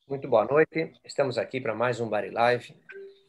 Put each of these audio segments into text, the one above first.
Muito boa noite. Estamos aqui para mais um Barilive.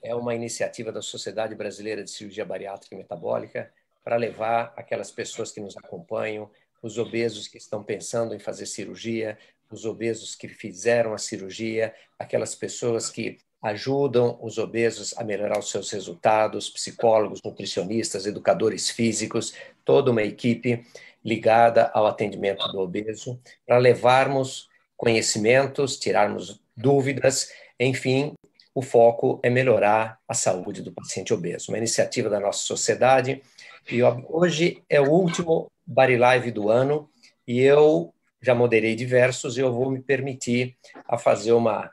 É uma iniciativa da Sociedade Brasileira de Cirurgia Bariátrica e Metabólica para levar aquelas pessoas que nos acompanham, os obesos que estão pensando em fazer cirurgia, os obesos que fizeram a cirurgia, aquelas pessoas que ajudam os obesos a melhorar os seus resultados, psicólogos, nutricionistas, educadores físicos, toda uma equipe ligada ao atendimento do obeso, para levarmos conhecimentos, tirarmos dúvidas, enfim, o foco é melhorar a saúde do paciente obeso. Uma iniciativa da nossa sociedade. E hoje é o último Barilive do ano e eu já moderei diversos e eu vou me permitir a fazer uma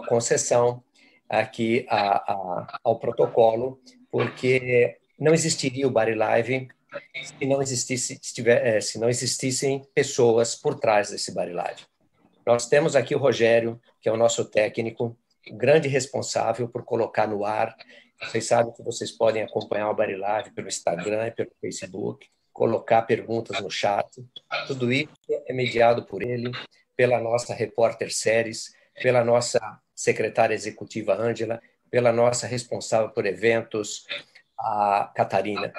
concessão aqui ao protocolo, porque não existiria o Barilive se não existissem pessoas por trás desse Barilive. Nós temos aqui o Rogério, que é o nosso técnico, o grande responsável por colocar no ar. Vocês sabem que vocês podem acompanhar o Barilive pelo Instagram e pelo Facebook, colocar perguntas no chat. Tudo isso é mediado por ele, pela nossa repórter Séries, pela nossa secretária executiva Ângela, pela nossa responsável por eventos, a Catarina.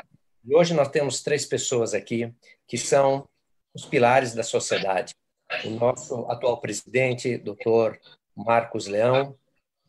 E hoje nós temos 3 pessoas aqui que são os pilares da sociedade. O nosso atual presidente, doutor Marcos Leão,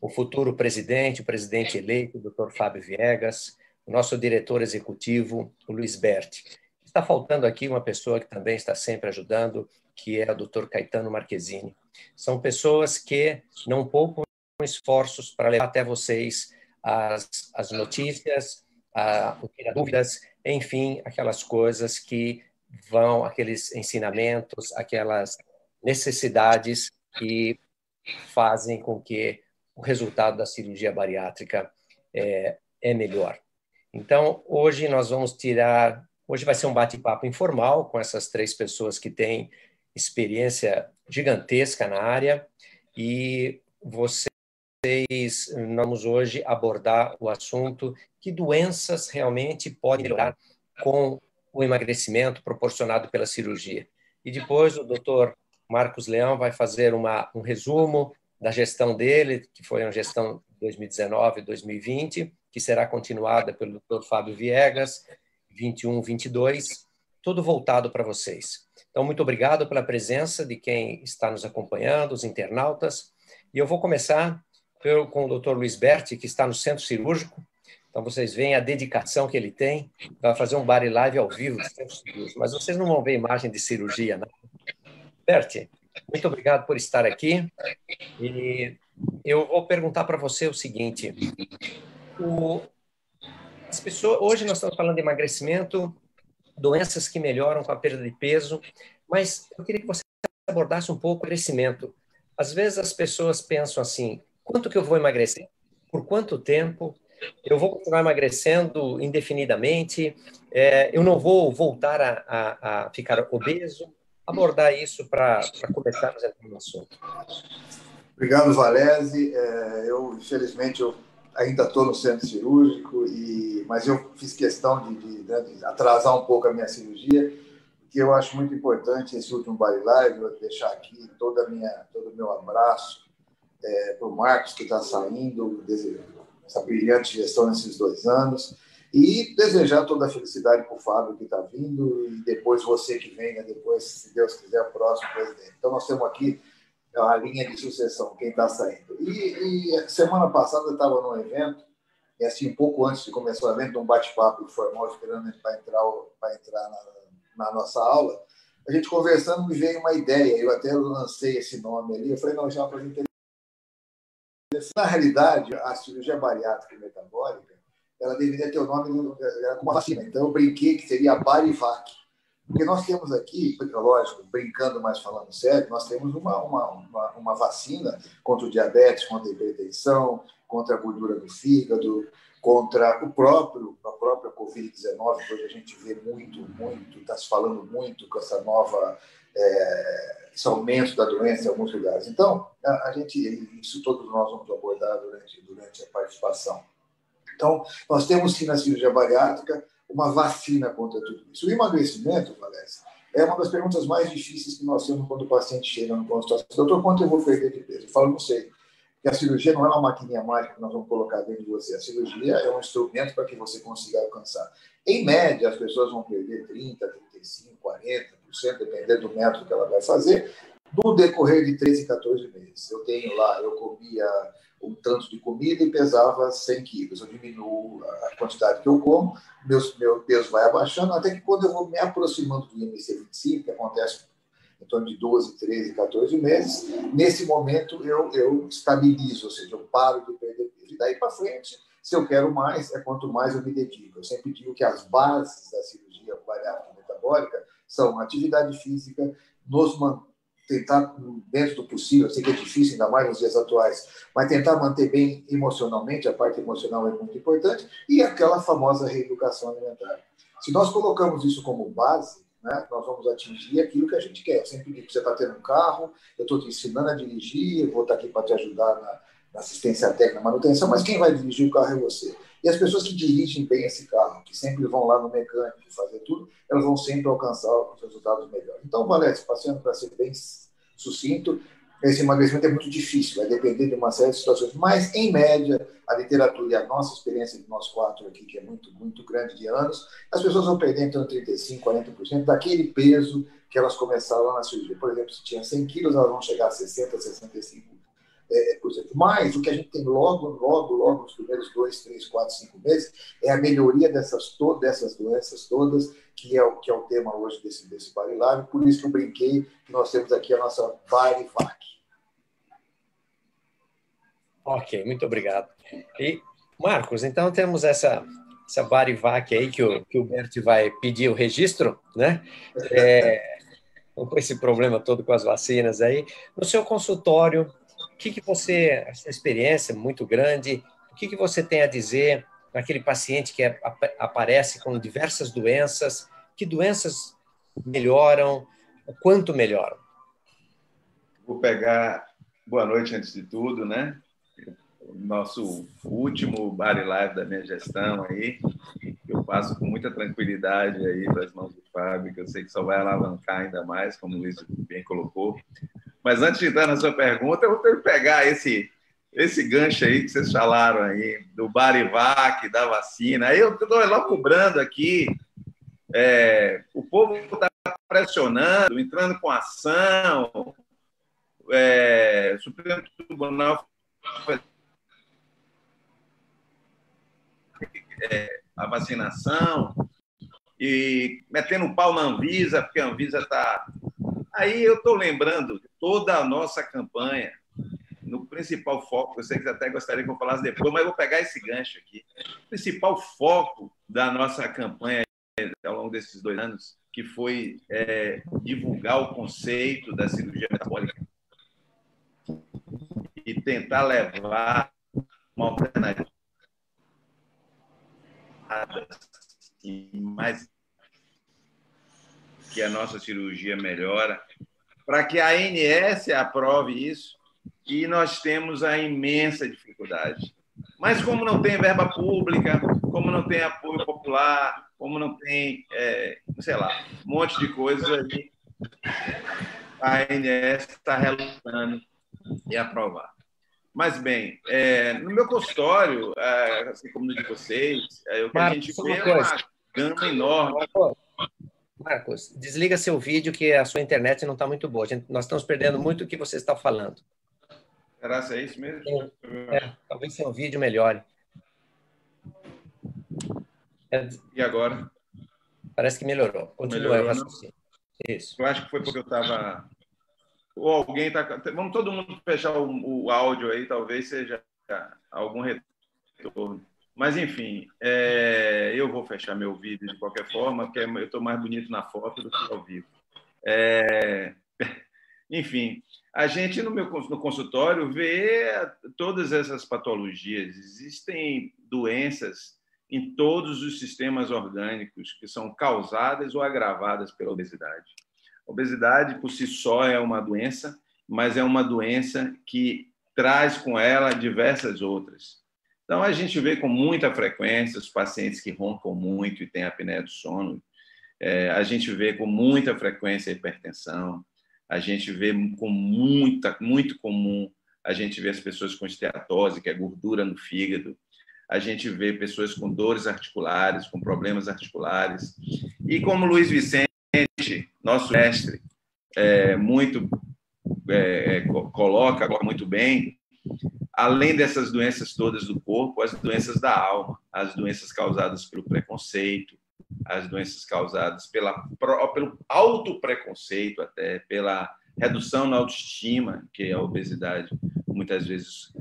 o futuro presidente, o presidente eleito, doutor Fábio Viegas, o nosso diretor executivo, o Luiz Berti. Está faltando aqui uma pessoa que também está sempre ajudando, que é o doutor Caetano Marquezini. São pessoas que não poupam esforços para levar até vocês as notícias, as dúvidas, enfim, aquelas coisas que vão, aqueles ensinamentos, aquelas necessidades que fazem com que o resultado da cirurgia bariátrica é melhor. Então, hoje nós vamos hoje vai ser um bate-papo informal com essas 3 pessoas que têm experiência gigantesca na área e vamos hoje abordar o assunto que doenças realmente podem melhorar com o emagrecimento proporcionado pela cirurgia. E depois o doutor Marcos Leão vai fazer um resumo da gestão dele, que foi uma gestão 2019-2020, que será continuada pelo doutor Fábio Viegas, 21-22, tudo voltado para vocês. Então, muito obrigado pela presença de quem está nos acompanhando, os internautas. E eu vou começar com o doutor Luiz Berti, que está no centro cirúrgico. Então, vocês veem a dedicação que ele tem. Vai fazer um Barilive ao vivo do centro cirúrgico, mas vocês não vão ver imagem de cirurgia, não. Berti, muito obrigado por estar aqui. E eu vou perguntar para você o seguinte: as pessoas, hoje nós estamos falando de emagrecimento, doenças que melhoram com a perda de peso, mas eu queria que você abordasse um pouco o crescimento. Às vezes as pessoas pensam assim: quanto que eu vou emagrecer? Por quanto tempo? Eu vou continuar emagrecendo indefinidamente? Eu não vou voltar a ficar obeso? Abordar isso para começarmos a entrar no assunto. Obrigado, Valese. Infelizmente, ainda estou no centro cirúrgico, mas eu fiz questão de atrasar um pouco a minha cirurgia, porque eu acho muito importante esse último Barilive, eu deixar aqui todo o meu abraço para o Marcos, que está saindo, essa brilhante gestão nesses 2 anos, e desejar toda a felicidade para o Fábio, que está vindo, e depois você que venha, depois, se Deus quiser, o próximo presidente. Então, nós temos aqui a linha de sucessão, quem está saindo. E semana passada eu estava num evento, e assim, um pouco antes de começar o evento, um bate-papo informal, esperando para entrar na nossa aula, a gente conversando, me veio uma ideia, eu até lancei esse nome ali, eu falei, não, já é uma coisa interessante. Na realidade, a cirurgia bariátrica e metabólica, ela deveria ter o nome como uma vacina, então eu brinquei que seria a Barivac. Porque nós temos aqui, lógico, brincando, mas falando sério, nós temos uma vacina contra o diabetes, contra a hipertensão, contra a gordura do fígado, contra a própria Covid-19, que hoje a gente vê muito, está se falando muito com essa nova, esse aumento da doença em alguns lugares. Então, isso todos nós vamos abordar durante a participação. Então, nós temos sim na cirurgia bariátrica uma vacina contra tudo isso. O emagrecimento, Valese, é uma das perguntas mais difíceis que nós temos quando o paciente chega no consultório. Doutor, quanto eu vou perder de peso? Eu falo, não sei. que a cirurgia não é uma maquininha mágica que nós vamos colocar dentro de você. A cirurgia é um instrumento para que você consiga alcançar. Em média, as pessoas vão perder 30%, 35%, 40%, dependendo do método que ela vai fazer, no decorrer de 13, 14 meses. Eu comia um tanto de comida e pesava 100 quilos. Eu diminuo a quantidade que eu como, meu peso vai abaixando, até que quando eu vou me aproximando do IMC 25, que acontece em torno de 12, 13, 14 meses, nesse momento eu estabilizo, ou seja, eu paro de perder peso. E daí para frente, se eu quero mais, é quanto mais eu me dedico. Eu sempre digo que as bases da cirurgia bariátrica metabólica são atividade física, tentar, dentro do possível, eu sei que é difícil, ainda mais nos dias atuais, mas tentar manter bem emocionalmente, a parte emocional é muito importante, e aquela famosa reeducação alimentar. Se nós colocamos isso como base, né, nós vamos atingir aquilo que a gente quer. Eu sempre digo que você está tendo um carro, eu estou te ensinando a dirigir, eu vou estar aqui para te ajudar na assistência técnica, na manutenção, mas quem vai dirigir o carro é você. E as pessoas que dirigem bem esse carro, que sempre vão lá no mecânico fazer tudo, elas vão sempre alcançar os resultados melhores. Então, Valério, passando para ser bem sucinto, esse emagrecimento é muito difícil, vai depender de uma série de situações, mas, em média, a literatura e a nossa experiência de nós quatro aqui, que é muito, muito grande de anos, as pessoas vão perder então 35%, 40% daquele peso que elas começaram lá na cirurgia. Por exemplo, se tinha 100 quilos, elas vão chegar a 60%, 65%. Mas o que a gente tem logo nos primeiros 2, 3, 4, 5 meses é a melhoria dessas doenças todas, que é o tema hoje desse Barilário. Por isso que eu brinquei que nós temos aqui a nossa Barivac. Ok, muito obrigado. E, Marcos, então temos essa Barivac aí que o Bert vai pedir o registro, né? Com esse problema todo com as vacinas aí. No seu consultório, essa experiência muito grande, o que você tem a dizer naquele paciente que aparece com diversas doenças? Que doenças melhoram? Quanto melhoram? Vou pegar... Boa noite, antes de tudo, né? Nosso último Bari Live da minha gestão aí, eu passo com muita tranquilidade aí para as mãos do Fábio, que eu sei que só vai alavancar ainda mais, como o Luiz bem colocou. Mas antes de entrar na sua pergunta, eu vou ter que pegar esse gancho aí que vocês falaram aí, do Barivac, da vacina. Aí eu estou logo cobrando aqui, o povo está pressionando, entrando com ação, o Supremo Tribunal a vacinação e metendo um pau na Anvisa, porque a Anvisa está... Aí eu estou lembrando toda a nossa campanha, no principal foco, eu sei que até gostaria que eu falasse depois, mas eu vou pegar esse gancho aqui. O principal foco da nossa campanha ao longo desses 2 anos, que foi divulgar o conceito da cirurgia metabólica e tentar levar uma alternativa e mais que a nossa cirurgia melhora, para que a ANS aprove isso, e nós temos a imensa dificuldade. Mas como não tem verba pública, como não tem apoio popular, como não tem, sei lá, um monte de coisas ali, a ANS está relutando em aprovar. Mas, bem, no meu consultório, assim como no de vocês, o que a gente vê é uma gama enorme. Marcos, desliga seu vídeo que a sua internet não está muito boa. Nós estamos perdendo muito o que você está falando. Será que é isso mesmo? Talvez seu vídeo melhore. E agora? Parece que melhorou. Continua o raciocínio. Isso. Eu acho que foi porque eu estava... Ou alguém está... Vamos todo mundo fechar o áudio aí, talvez seja algum retorno. Mas, enfim, eu vou fechar meu vídeo de qualquer forma, porque eu estou mais bonito na foto do que ao vivo. Enfim, a gente no consultório vê todas essas patologias. Existem doenças em todos os sistemas orgânicos que são causadas ou agravadas pela obesidade. A obesidade, por si só, é uma doença, mas é uma doença que traz com ela diversas outras. Então, a gente vê com muita frequência os pacientes que roncam muito e têm apneia do sono. A gente vê com muita frequência a hipertensão. A gente vê muito comum a gente vê as pessoas com esteatose, que é gordura no fígado, a gente vê pessoas com dores articulares, com problemas articulares. E como Luiz Vicente, nosso mestre, coloca muito bem, além dessas doenças todas do corpo, as doenças da alma, as doenças causadas pelo preconceito, as doenças causadas pelo autopreconceito, até pela redução na autoestima, que a obesidade muitas vezes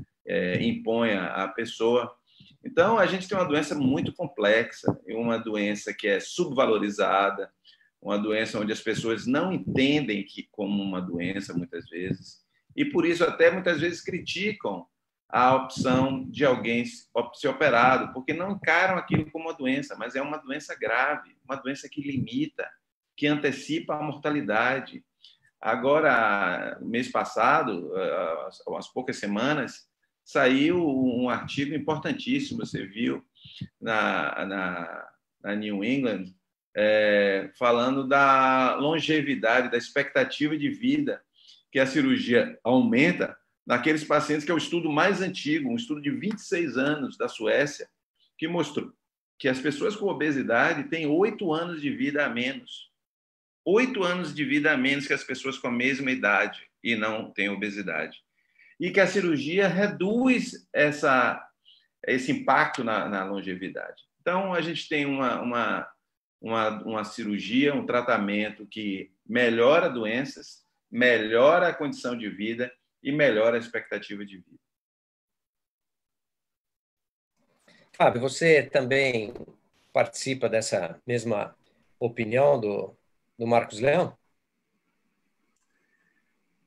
impõe à pessoa. Então, a gente tem uma doença muito complexa, uma doença que é subvalorizada, uma doença onde as pessoas não entendem que como uma doença, muitas vezes, e por isso até muitas vezes criticam a opção de alguém ser operado, porque não encaram aquilo como uma doença, mas é uma doença grave, uma doença que limita, que antecipa a mortalidade. Agora, mês passado, há umas poucas semanas, saiu um artigo importantíssimo, você viu, na New England, falando da longevidade, da expectativa de vida que a cirurgia aumenta naqueles pacientes, que é o estudo mais antigo, um estudo de 26 anos da Suécia, que mostrou que as pessoas com obesidade têm 8 anos de vida a menos. 8 anos de vida a menos que as pessoas com a mesma idade e não têm obesidade. E que a cirurgia reduz esse impacto na longevidade. Então, a gente tem uma cirurgia, um tratamento que melhora doenças, melhora a condição de vida e melhora a expectativa de vida. Fábio, você também participa dessa mesma opinião do Marcos Leão?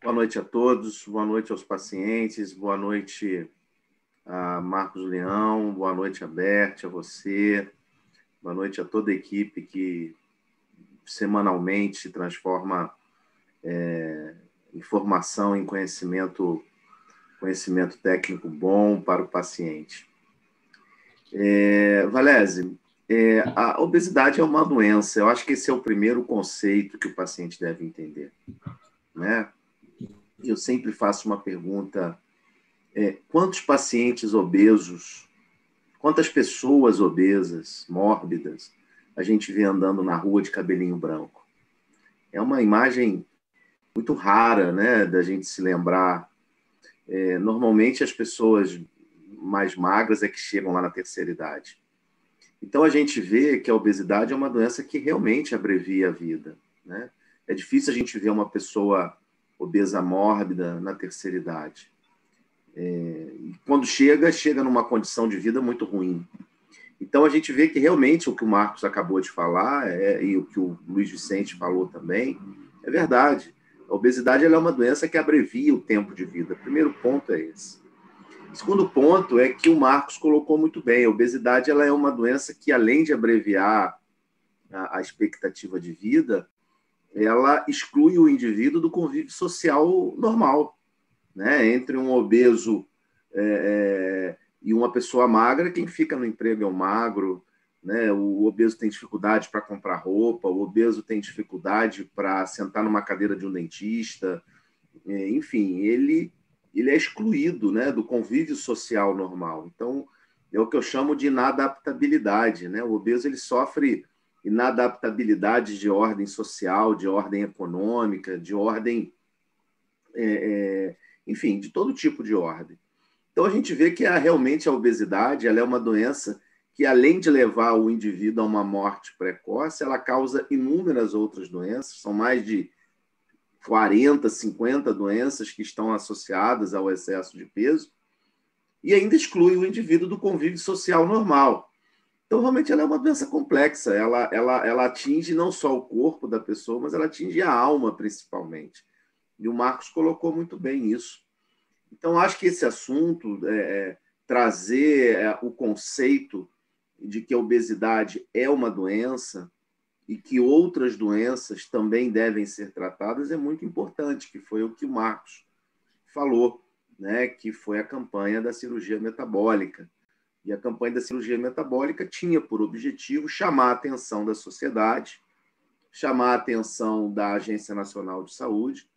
Boa noite a todos, boa noite aos pacientes, boa noite a Marcos Leão, boa noite a Bert, a você, boa noite a toda a equipe que semanalmente transforma informação em conhecimento técnico bom para o paciente. Valese, a obesidade é uma doença. Eu acho que esse é o primeiro conceito que o paciente deve entender, né? Eu sempre faço uma pergunta: quantos pacientes obesos, quantas pessoas obesas, mórbidas, a gente vê andando na rua de cabelinho branco? É uma imagem muito rara, né, da gente se lembrar. Normalmente as pessoas mais magras é que chegam lá na terceira idade. Então a gente vê que a obesidade é uma doença que realmente abrevia a vida, né? É difícil a gente ver uma pessoa obesa mórbida na terceira idade. Quando chega numa condição de vida muito ruim. Então a gente vê que realmente o que o Marcos acabou de falar e o que o Luiz Vicente falou também é verdade. A obesidade ela é uma doença que abrevia o tempo de vida. O primeiro ponto é esse. O segundo ponto é que o Marcos colocou muito bem. A obesidade ela é uma doença que, além de abreviar a expectativa de vida, ela exclui o indivíduo do convívio social normal, né? Entre um obeso e uma pessoa magra, quem fica no emprego é o magro, né? O obeso tem dificuldade para comprar roupa, o obeso tem dificuldade para sentar numa cadeira de um dentista, enfim, ele é excluído, né, do convívio social normal. Então, é o que eu chamo de inadaptabilidade, né? O obeso ele sofre inadaptabilidade de ordem social, de ordem econômica, de ordem, enfim, de todo tipo de ordem. Então, a gente vê que realmente a obesidade ela é uma doença que, além de levar o indivíduo a uma morte precoce, ela causa inúmeras outras doenças, são mais de 40, 50 doenças que estão associadas ao excesso de peso, e ainda exclui o indivíduo do convívio social normal. Então, realmente, ela é uma doença complexa. Ela atinge não só o corpo da pessoa, mas ela atinge a alma, principalmente. E o Marcos colocou muito bem isso. Então, acho que esse assunto, trazer o conceito de que a obesidade é uma doença e que outras doenças também devem ser tratadas é muito importante, que foi o que o Marcos falou, né? Que foi a campanha da cirurgia metabólica. E a campanha da cirurgia metabólica tinha por objetivo chamar a atenção da sociedade, chamar a atenção da Agência Nacional de Saúde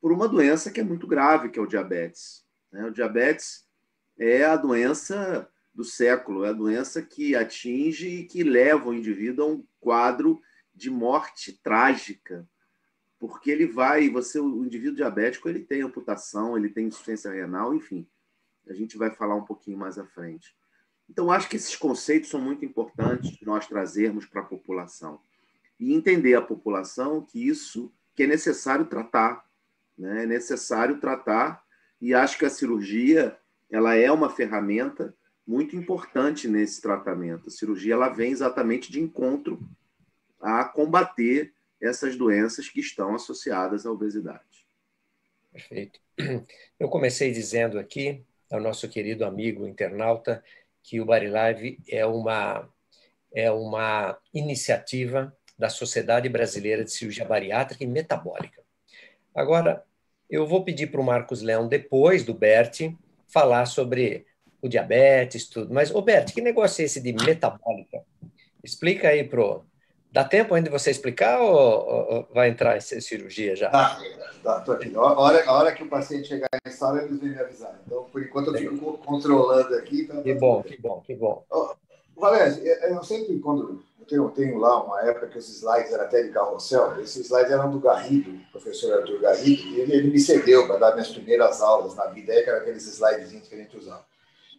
por uma doença que é muito grave, que é o diabetes. né? O diabetes é a doença do século, é a doença que atinge e que leva o indivíduo a um quadro de morte trágica, porque o indivíduo diabético, ele tem amputação, ele tem insuficiência renal, enfim, a gente vai falar um pouquinho mais à frente. Então, acho que esses conceitos são muito importantes de nós trazermos para a população e entender a população que é necessário tratar, né? É necessário tratar, e acho que a cirurgia, ela é uma ferramenta muito importante nesse tratamento. A cirurgia, ela vem exatamente de encontro a combater essas doenças que estão associadas à obesidade. Perfeito. Eu comecei dizendo aqui ao nosso querido amigo internauta que o Barilive é uma iniciativa da Sociedade Brasileira de Cirurgia Bariátrica e Metabólica. Agora, eu vou pedir para o Marcos Leão, depois do Berti, falar sobre o diabetes, tudo. Mas, ô Berti, que negócio é esse de metabólica? Explica aí pro... Dá tempo ainda de você explicar ou vai entrar em cirurgia já? Tô aqui. A hora que o paciente chegar em sala, eles vêm me avisar. Então, por enquanto, eu fico controlando aqui. Então, que bom, que bom, que bom. Valério, eu sempre, quando eu tenho lá uma época que os slides eram até de carrossel, esses slides eram do Garrido, professor Arthur Garrido, e ele me cedeu para dar minhas primeiras aulas na vida, que eram aqueles slidezinhos que a gente usava.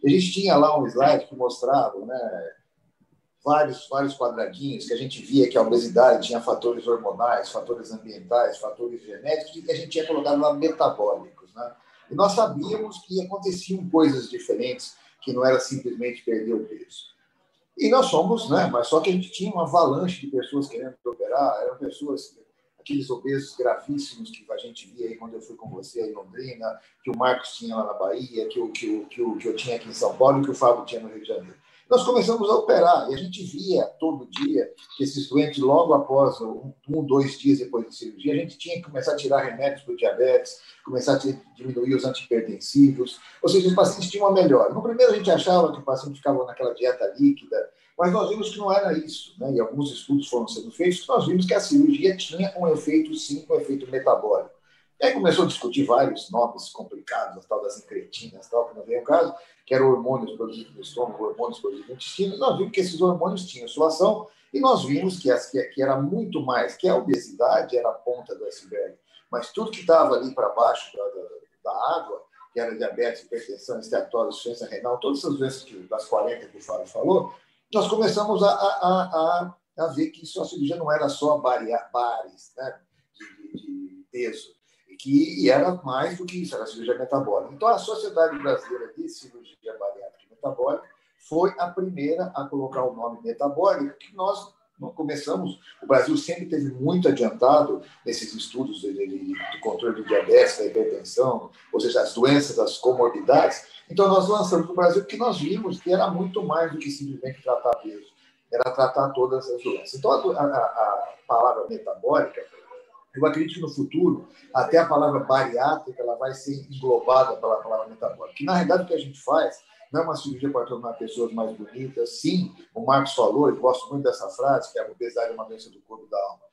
E a gente tinha lá um slide que mostrava, né, vários quadradinhos que a gente via que a obesidade tinha fatores hormonais, fatores ambientais, fatores genéticos, e que a gente tinha colocado lá metabólicos, né? E nós sabíamos que aconteciam coisas diferentes, que não era simplesmente perder o peso. E nós somos, né? Mas só que a gente tinha uma avalanche de pessoas querendo operar, eram pessoas, aqueles obesos gravíssimos que a gente via aí quando eu fui com você em Londrina, que o Marcos tinha lá na Bahia, que eu tinha aqui em São Paulo e que o Fábio tinha no Rio de Janeiro. Nós começamos a operar e a gente via todo dia que esses doentes, logo após 2 dias depois da cirurgia, a gente tinha que começar a tirar remédios para o diabetes, começar a diminuir os antihipertensivos, ou seja, os pacientes tinham uma melhora. No primeiro, a gente achava que o paciente ficava naquela dieta líquida, mas nós vimos que não era isso, né? E alguns estudos foram sendo feitos, nós vimos que a cirurgia tinha um efeito, sim, um efeito metabólico. E aí começou a discutir vários nomes complicados, as tal das incretinas, tal, que não veio o caso, que eram hormônios produzidos no estômago, hormônios produzidos no intestino. Nós vimos que esses hormônios tinham sua ação e nós vimos que era muito mais, que a obesidade era a ponta do iceberg, mas tudo que estava ali para baixo da água, que era diabetes, hipertensão, esteatose, insuficiência renal, todas essas doenças das 40 que o Fábio falou, nós começamos a ver que isso, a cirurgia não era só bares, né, de peso, que era mais do que isso, era a cirurgia metabólica. Então, a Sociedade Brasileira de Cirurgia Bariátrica e Metabólica foi a primeira a colocar o nome metabólica, que nós começamos. O Brasil sempre teve muito adiantado nesses estudos de controle do diabetes, da hipertensão, ou seja, as doenças, as comorbidades. Então, nós lançamos no Brasil porque nós vimos que era muito mais do que simplesmente tratar peso, era tratar todas as doenças. Então, a palavra metabólica, eu acredito que no futuro, até a palavra bariátrica ela vai ser englobada pela palavra metabólica. Que, na realidade, o que a gente faz não é uma cirurgia para tornar pessoas mais bonitas. Sim, o Marcos falou, eu gosto muito dessa frase, que a obesidade é uma doença do corpo e da alma.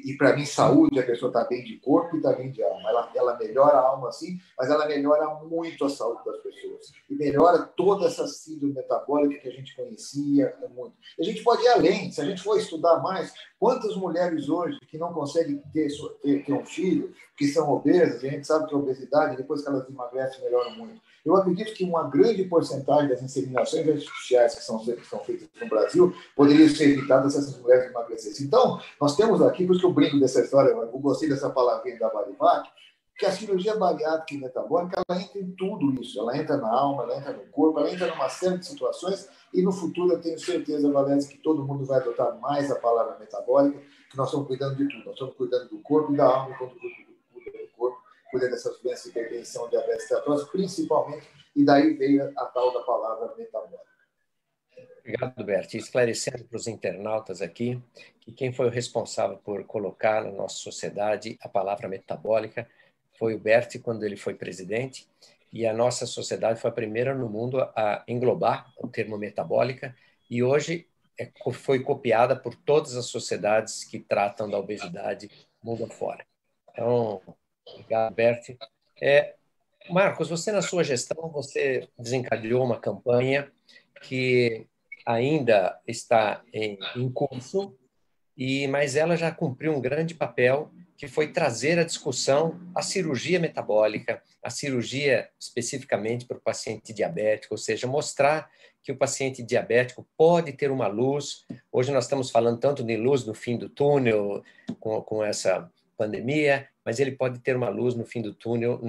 E para mim, saúde, a pessoa está bem de corpo e está bem de alma. Ela melhora a alma, sim, mas ela melhora muito a saúde das pessoas. E melhora toda essa síndrome metabólica que a gente conhecia muito. E a gente pode ir além. Se a gente for estudar mais, quantas mulheres hoje que não conseguem ter um filho, que são obesas, a gente sabe que a obesidade, depois que elas emagrecem, melhora muito. Eu acredito que uma grande porcentagem das inseminações artificiais que são feitas no Brasil poderiam ser evitadas se essas mulheres emagrecessem. Então, nós temos aqui, por isso que eu brinco dessa história, eu gostei dessa palavrinha da Barivac, que a cirurgia bariátrica e metabólica, ela entra em tudo isso. Ela entra na alma, ela entra no corpo, ela entra em uma série de situações e no futuro eu tenho certeza, Valéria, que todo mundo vai adotar mais a palavra metabólica, que nós estamos cuidando de tudo. Nós estamos cuidando do corpo e da alma, enquanto o corpo cuida dessas doenças de hipertensão, diabetes, esteatose, principalmente, e daí veio a tal da palavra metabólica. Obrigado, Berti. Esclarecendo para os internautas aqui que quem foi o responsável por colocar na nossa sociedade a palavra metabólica foi o Berti, quando ele foi presidente, e a nossa sociedade foi a primeira no mundo a englobar o termo metabólica, e hoje foi copiada por todas as sociedades que tratam da obesidade mundo afora. Então, obrigado, Berti. Marcos, você na sua gestão, você desencadeou uma campanha que ainda está em curso, mas ela já cumpriu um grande papel, que foi trazer à discussão a cirurgia metabólica, a cirurgia especificamente para o paciente diabético, ou seja, mostrar que o paciente diabético pode ter uma luz. Hoje nós estamos falando tanto de luz no fim do túnel com essa pandemia, mas ele pode ter uma luz no fim do túnel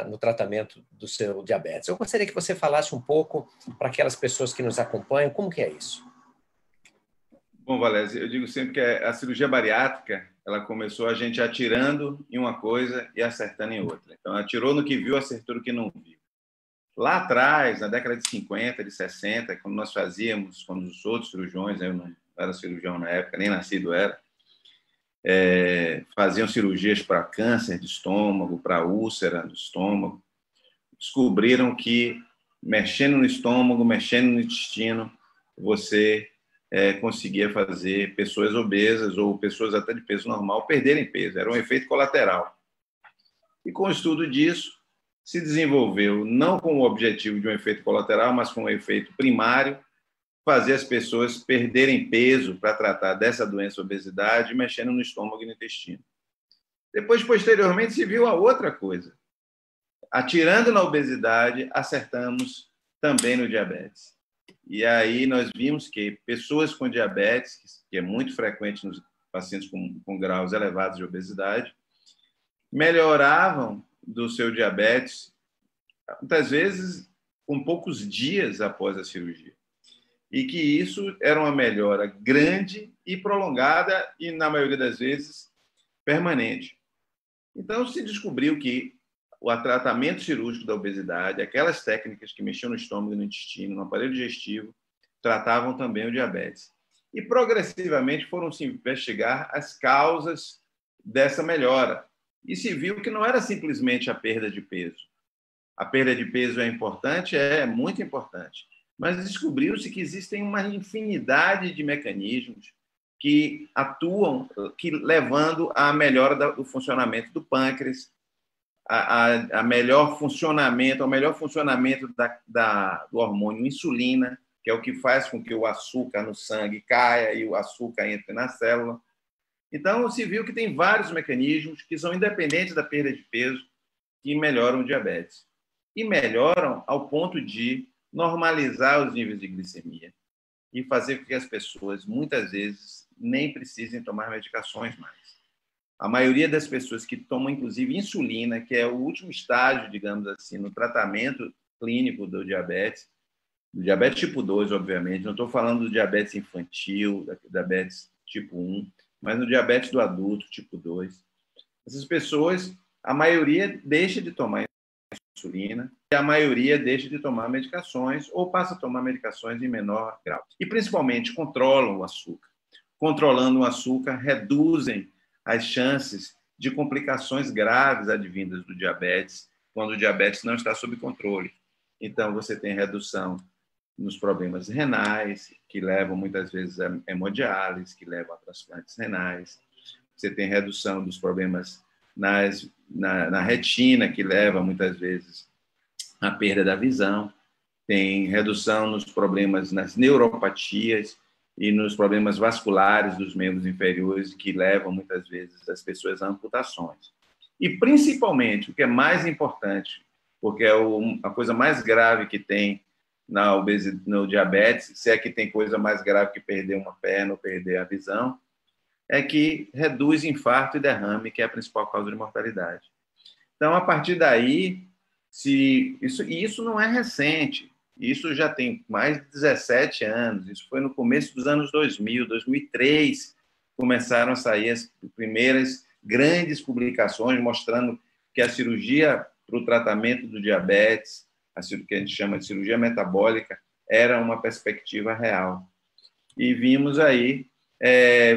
no tratamento do seu diabetes. Eu gostaria que você falasse um pouco para aquelas pessoas que nos acompanham, como que é isso? Bom, Valézio, eu digo sempre que a cirurgia bariátrica, ela começou a gente atirando em uma coisa e acertando em outra. Então, atirou no que viu, acertou no que não viu. Lá atrás, na década de 50, de 60, quando nós fazíamos, quando os outros cirurgiões, eu não era cirurgião na época, nem nascido era, faziam cirurgias para câncer de estômago, para úlcera do estômago, descobriram que mexendo no estômago, mexendo no intestino, você conseguia fazer pessoas obesas ou pessoas até de peso normal perderem peso. Era um efeito colateral. E com o estudo disso, se desenvolveu, não com o objetivo de um efeito colateral, mas com um efeito primário, fazer as pessoas perderem peso para tratar dessa doença, obesidade, mexendo no estômago e no intestino. Depois, posteriormente, se viu a outra coisa. Atirando na obesidade, acertamos também no diabetes. E aí nós vimos que pessoas com diabetes, que é muito frequente nos pacientes com graus elevados de obesidade, melhoravam do seu diabetes, muitas vezes com poucos dias após a cirurgia. E que isso era uma melhora grande e prolongada e, na maioria das vezes, permanente. Então, se descobriu que o tratamento cirúrgico da obesidade, aquelas técnicas que mexiam no estômago e no intestino, no aparelho digestivo, tratavam também o diabetes. E, progressivamente, foram se investigar as causas dessa melhora. E se viu que não era simplesmente a perda de peso. A perda de peso é importante? É muito importante. Mas descobriu-se que existem uma infinidade de mecanismos que atuam, levando à melhora do funcionamento do pâncreas, ao melhor funcionamento do hormônio insulina, que é o que faz com que o açúcar no sangue caia e o açúcar entre na célula. Então, se viu que tem vários mecanismos que são independentes da perda de peso que melhoram o diabetes. E melhoram ao ponto de normalizar os níveis de glicemia e fazer com que as pessoas, muitas vezes, nem precisem tomar medicações mais. A maioria das pessoas que tomam, inclusive, insulina, que é o último estágio, digamos assim, no tratamento clínico do diabetes tipo 2, obviamente, não estou falando do diabetes infantil, do diabetes tipo 1, mas no diabetes do adulto, tipo 2. Essas pessoas, a maioria deixa de tomar insulina e a maioria deixa de tomar medicações ou passa a tomar medicações em menor grau. E, principalmente, controlam o açúcar. Controlando o açúcar, reduzem as chances de complicações graves advindas do diabetes, quando o diabetes não está sob controle. Então, você tem redução nos problemas renais, que levam muitas vezes a hemodiálise, que levam a transplantes renais. Você tem redução dos problemas na retina, que leva muitas vezes à perda da visão. Tem redução nos problemas nas neuropatias e nos problemas vasculares dos membros inferiores, que levam muitas vezes as pessoas a amputações. E, principalmente, o que é mais importante, porque é a coisa mais grave que tem no diabetes, se é que tem coisa mais grave que perder uma perna ou perder a visão, é que reduz infarto e derrame, que é a principal causa de mortalidade. Então, a partir daí, isso não é recente, isso já tem mais de 17 anos, isso foi no começo dos anos 2000, 2003, começaram a sair as primeiras grandes publicações mostrando que a cirurgia para o tratamento do diabetes, que a gente chama de cirurgia metabólica, era uma perspectiva real. E vimos aí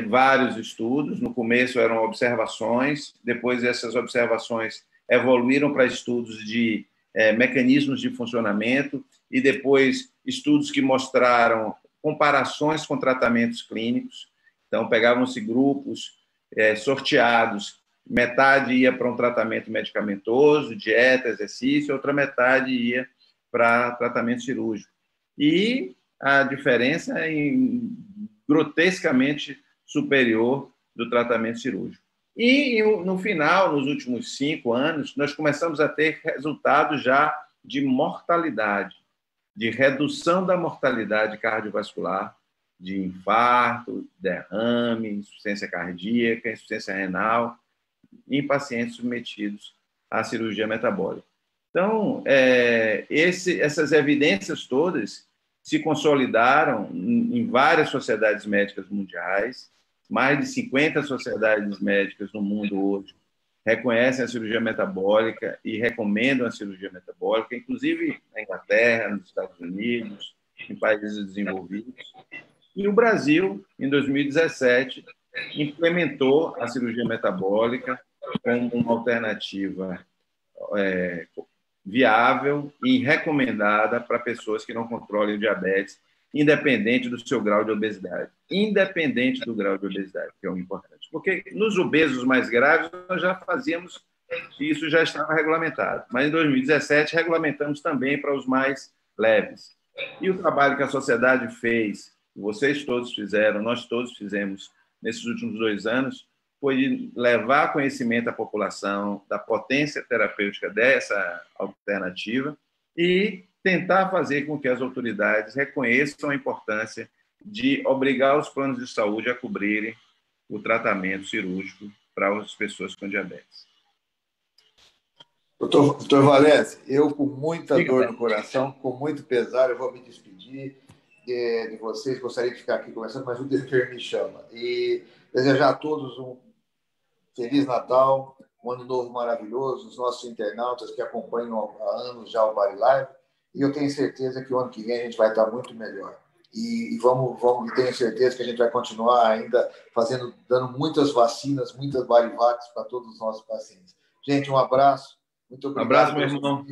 vários estudos. No começo eram observações, depois essas observações evoluíram para estudos de mecanismos de funcionamento e depois estudos que mostraram comparações com tratamentos clínicos. Então, pegavam-se grupos sorteados metade ia para um tratamento medicamentoso, dieta, exercício, outra metade ia para tratamento cirúrgico. E a diferença é grotescamente superior do tratamento cirúrgico. E, no final, nos últimos 5 anos, nós começamos a ter resultados já de mortalidade, de redução da mortalidade cardiovascular, de infarto, derrame, insuficiência cardíaca, insuficiência renal, em pacientes submetidos à cirurgia metabólica. Então, essas evidências todas se consolidaram em várias sociedades médicas mundiais. Mais de 50 sociedades médicas no mundo hoje reconhecem a cirurgia metabólica e recomendam a cirurgia metabólica, inclusive na Inglaterra, nos Estados Unidos, em países desenvolvidos. E o Brasil, em 2017, implementou a cirurgia metabólica como uma alternativa viável e recomendada para pessoas que não controlem o diabetes, independente do seu grau de obesidade. Independente do grau de obesidade, que é o importante. Porque nos obesos mais graves, nós já fazíamos, isso já estava regulamentado. Mas em 2017, regulamentamos também para os mais leves. E o trabalho que a sociedade fez, vocês todos fizeram, nós todos fizemos nesses últimos 2 anos, foi de levar conhecimento à população da potência terapêutica dessa alternativa e tentar fazer com que as autoridades reconheçam a importância de obrigar os planos de saúde a cobrirem o tratamento cirúrgico para as pessoas com diabetes. Doutor Valese, eu com muita dor no coração, com muito pesar, eu vou me despedir de vocês. Gostaria de ficar aqui conversando, mas o dever me chama. E desejar a todos um Feliz Natal, um ano novo maravilhoso, os nossos internautas que acompanham há anos já o Bari Live. E eu tenho certeza que o ano que vem a gente vai estar muito melhor. E tenho certeza que a gente vai continuar ainda dando muitas vacinas, muitas Barivacs para todos os nossos pacientes. Gente, um abraço. Muito obrigado. Um abraço, meu irmão.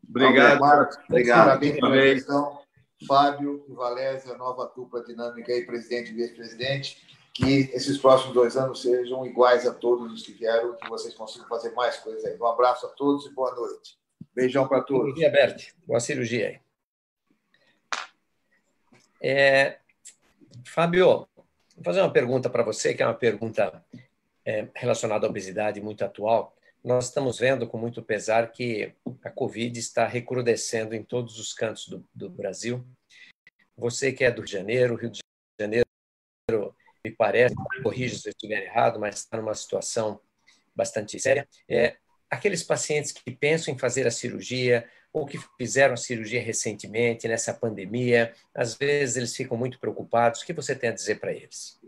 Obrigado. Obrigado. Parabéns pela gestão. Fábio e Valese, a nova dupla dinâmica aí, presidente e vice-presidente. Que esses próximos 2 anos sejam iguais a todos os que vieram, que vocês consigam fazer mais coisas aí. Um abraço a todos e boa noite. Beijão para todos. Cirurgia, Bert. Boa cirurgia aí. Fábio, vou fazer uma pergunta para você, que é uma pergunta relacionada à obesidade muito atual. Nós estamos vendo com muito pesar que a Covid está recrudescendo em todos os cantos do Brasil. Você que é do Rio de Janeiro, me parece, corrija se eu estiver errado, mas está numa situação bastante séria. Aqueles pacientes que pensam em fazer a cirurgia ou que fizeram a cirurgia recentemente, nessa pandemia, às vezes eles ficam muito preocupados. O que você tem a dizer para eles?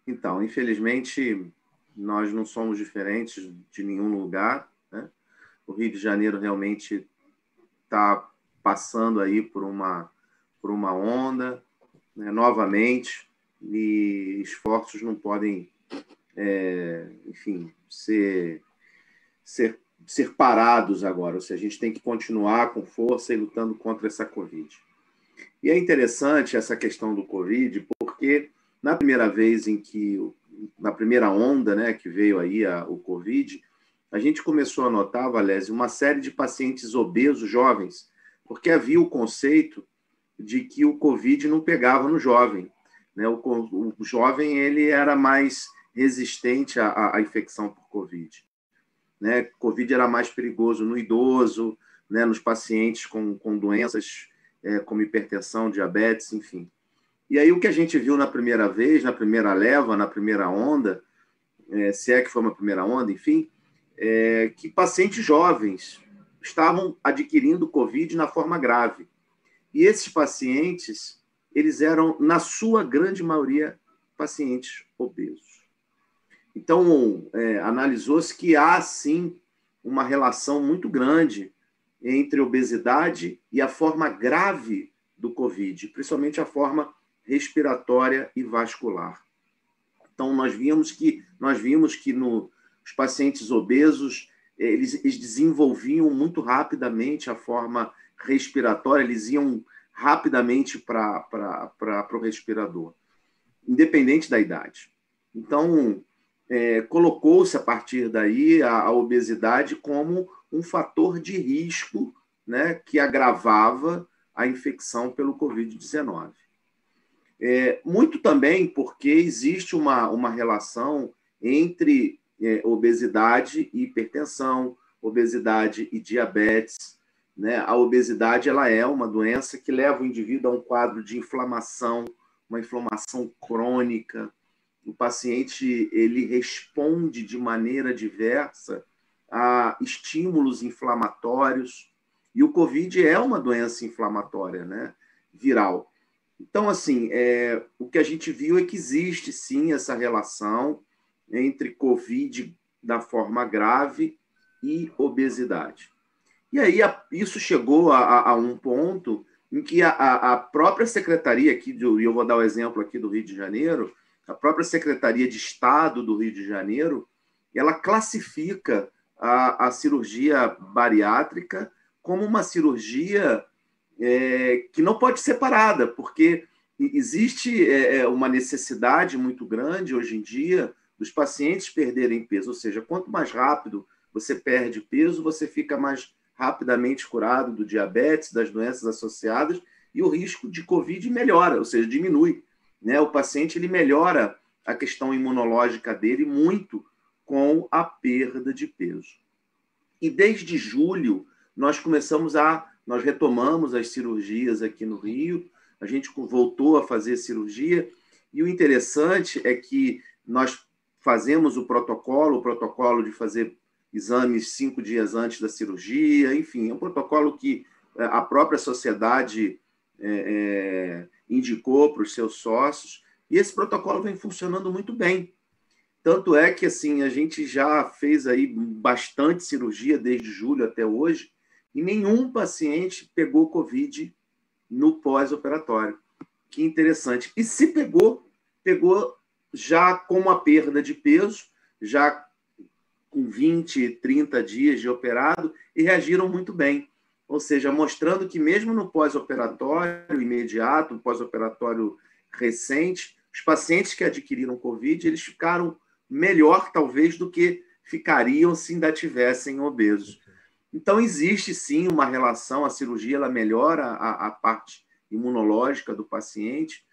Então, infelizmente, nós não somos diferentes de nenhum lugar, né? O Rio de Janeiro realmente está passando aí por uma onda, né, novamente, e esforços não podem, enfim, ser parados agora. Ou seja, a gente tem que continuar com força e lutando contra essa Covid. E é interessante essa questão do Covid, porque na primeira vez na primeira onda, né, que veio aí o Covid, a gente começou a notar, Valese, uma série de pacientes obesos jovens, porque havia o conceito de que o Covid não pegava no jovem, né? O jovem ele era mais resistente à infecção por Covid, né? Covid era mais perigoso no idoso, né? Nos pacientes com doenças como hipertensão, diabetes, enfim. E aí o que a gente viu na primeira vez, na primeira leva, na primeira onda, se é que foi uma primeira onda, enfim, que pacientes jovens estavam adquirindo Covid na forma grave. E esses pacientes, eles eram, na sua grande maioria, pacientes obesos. Então, analisou-se que há, sim, uma relação muito grande entre obesidade e a forma grave do Covid, principalmente a forma respiratória e vascular. Então, nós vimos que os pacientes obesos, eles desenvolviam muito rapidamente a forma respiratória, eles iam rapidamente para o respirador, independente da idade. Então, colocou-se a partir daí a obesidade como um fator de risco, né, que agravava a infecção pelo Covid-19. Muito também porque existe uma relação entre obesidade e hipertensão, obesidade e diabetes, né? A obesidade ela é uma doença que leva o indivíduo a um quadro de inflamação, uma inflamação crônica. O paciente ele responde de maneira diversa a estímulos inflamatórios, e o COVID é uma doença inflamatória, né? Viral. Então, assim, o que a gente viu é que existe, sim, essa relação entre COVID da forma grave e obesidade. E aí isso chegou a um ponto em que a própria secretaria aqui, e eu vou dar o exemplo aqui do Rio de Janeiro, a própria Secretaria de Estado do Rio de Janeiro, ela classifica a cirurgia bariátrica como uma cirurgia que não pode ser parada, porque existe uma necessidade muito grande hoje em dia dos pacientes perderem peso, ou seja, quanto mais rápido você perde peso, você fica mais rapidamente curado do diabetes, das doenças associadas, e o risco de COVID melhora, ou seja, diminui, né? O paciente ele melhora a questão imunológica dele muito com a perda de peso. E desde julho, nós retomamos as cirurgias aqui no Rio, a gente voltou a fazer cirurgia, e o interessante é que nós fazemos o protocolo de fazer exames 5 dias antes da cirurgia, enfim, é um protocolo que a própria sociedade indicou para os seus sócios, e esse protocolo vem funcionando muito bem. Tanto é que assim, a gente já fez aí bastante cirurgia desde julho até hoje, e nenhum paciente pegou COVID no pós-operatório. Que interessante. E se pegou já com uma perda de peso, já com 20, 30 dias de operado, e reagiram muito bem. Ou seja, mostrando que mesmo no pós-operatório imediato, pós-operatório recente, os pacientes que adquiriram COVID, eles ficaram melhor, talvez, do que ficariam se ainda tivessem obesos. Então, existe, sim, uma relação, a cirurgia ela melhora a parte imunológica do paciente,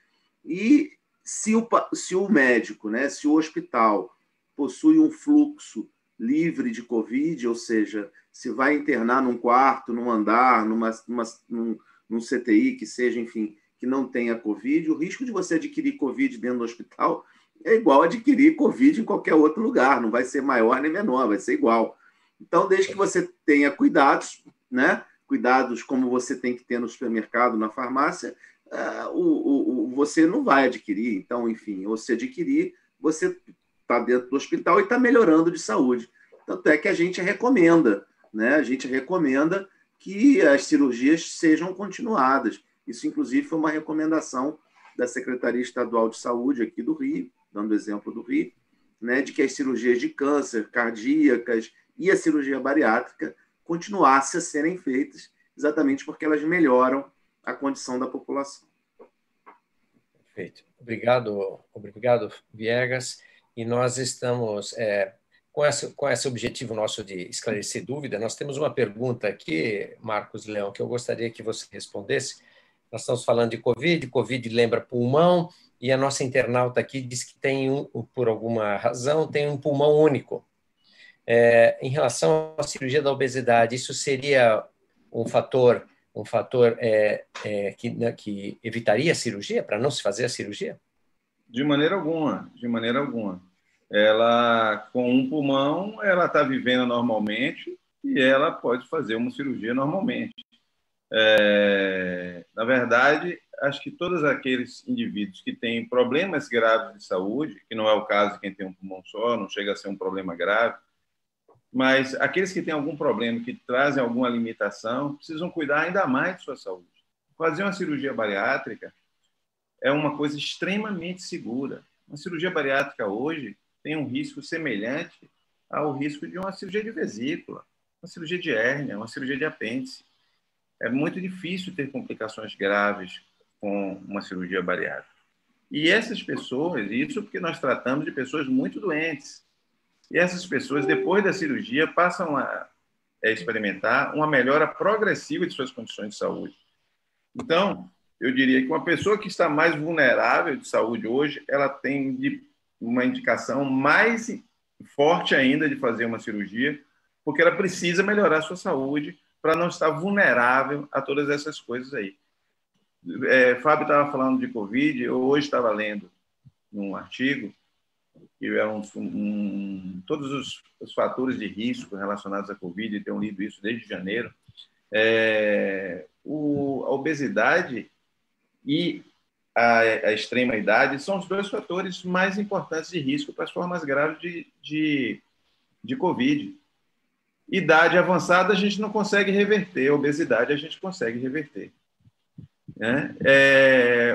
e se o médico, né, se o hospital possui um fluxo livre de COVID, ou seja, se vai internar num quarto, num andar, num CTI, que seja, enfim, que não tenha COVID, o risco de você adquirir COVID dentro do hospital é igual a adquirir COVID em qualquer outro lugar, não vai ser maior nem menor, vai ser igual. Então, desde que você tenha cuidados, né? Cuidados como você tem que ter no supermercado, na farmácia, você não vai adquirir. Então, enfim, ou se adquirir, você está dentro do hospital e está melhorando de saúde. Tanto é que a gente recomenda, né? A gente recomenda que as cirurgias sejam continuadas. Isso, inclusive, foi uma recomendação da Secretaria Estadual de Saúde aqui do Rio, dando exemplo do Rio, né? De que as cirurgias de câncer, cardíacas e a cirurgia bariátrica continuassem a serem feitas, exatamente porque elas melhoram a condição da população. Perfeito. Obrigado, Viegas. E nós estamos com esse objetivo nosso de esclarecer dúvida. Nós temos uma pergunta aqui, Marcos Leão, que eu gostaria que você respondesse. Nós estamos falando de COVID, COVID lembra pulmão, e a nossa internauta aqui diz que por alguma razão, tem um pulmão único. Em relação à cirurgia da obesidade, isso seria um fator que evitaria a cirurgia, para não se fazer a cirurgia? De maneira alguma, de maneira alguma. Ela, com um pulmão, ela está vivendo normalmente e ela pode fazer uma cirurgia normalmente. Na verdade, acho que todos aqueles indivíduos que têm problemas graves de saúde, que não é o caso de quem tem um pulmão só, não chega a ser um problema grave, mas aqueles que têm algum problema, que trazem alguma limitação, precisam cuidar ainda mais de sua saúde. Fazer uma cirurgia bariátrica é uma coisa extremamente segura. Uma cirurgia bariátrica hoje tem um risco semelhante ao risco de uma cirurgia de vesícula, uma cirurgia de hérnia, uma cirurgia de apêndice. É muito difícil ter complicações graves com uma cirurgia bariátrica. E essas pessoas, isso porque nós tratamos de pessoas muito doentes, e essas pessoas, depois da cirurgia, passam a experimentar uma melhora progressiva de suas condições de saúde. Então, eu diria que uma pessoa que está mais vulnerável de saúde hoje, ela tem uma indicação mais forte ainda de fazer uma cirurgia, porque ela precisa melhorar a sua saúde para não estar vulnerável a todas essas coisas aí. Fábio estava falando de Covid, eu hoje estava lendo num artigo que é todos os fatores de risco relacionados à Covid, eu tenho lido isso desde janeiro. A obesidade e a extrema idade são os dois fatores mais importantes de risco para as formas graves de Covid. Idade avançada a gente não consegue reverter, obesidade a gente consegue reverter.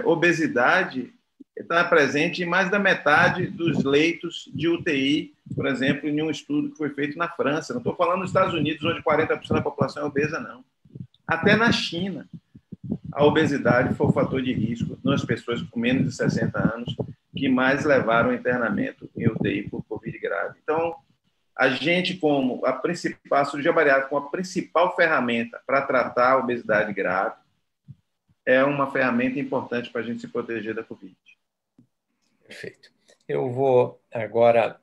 Obesidade está presente em mais da metade dos leitos de UTI, por exemplo, em um estudo que foi feito na França. Não estou falando nos Estados Unidos, onde 40% da população é obesa, não. Até na China, a obesidade foi o fator de risco nas pessoas com menos de 60 anos que mais levaram internamento em UTI por Covid grave. Então, a gente, como a cirurgia bariátrica, como a principal ferramenta para tratar a obesidade grave, é uma ferramenta importante para a gente se proteger da Covid. Perfeito. Eu vou agora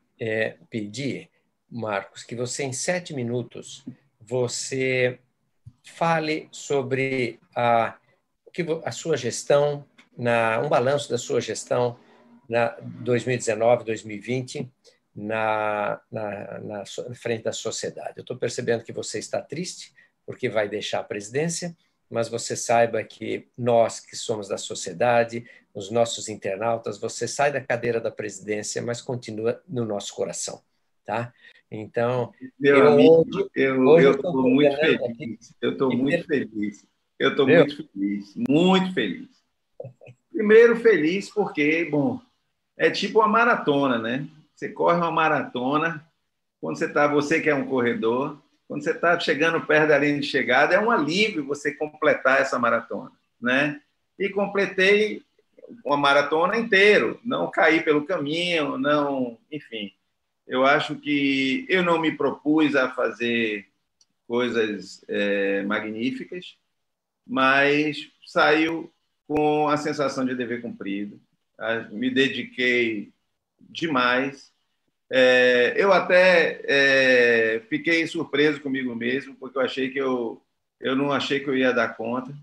pedir, Marcos, que você, em 7 minutos, você fale sobre a sua gestão, um balanço da sua gestão na 2019, 2020, na frente da sociedade. Eu estou percebendo que você está triste porque vai deixar a presidência, mas você saiba que nós, que somos da sociedade, os nossos internautas, você sai da cadeira da presidência, mas continua no nosso coração, tá? Então, meu amigo, eu estou muito feliz. Eu estou muito feliz. Eu estou muito feliz. Primeiro, feliz porque, bom, é tipo uma maratona, né? Você corre uma maratona, você que é um corredor, quando você está chegando perto da linha de chegada, é um alívio você completar essa maratona, né? E completei uma maratona inteira, não caí pelo caminho, não, enfim. Eu acho que eu não me propus a fazer coisas magníficas, mas saiu com a sensação de dever cumprido. Me dediquei demais. Eu até fiquei surpreso comigo mesmo, porque eu não achei que eu ia dar conta.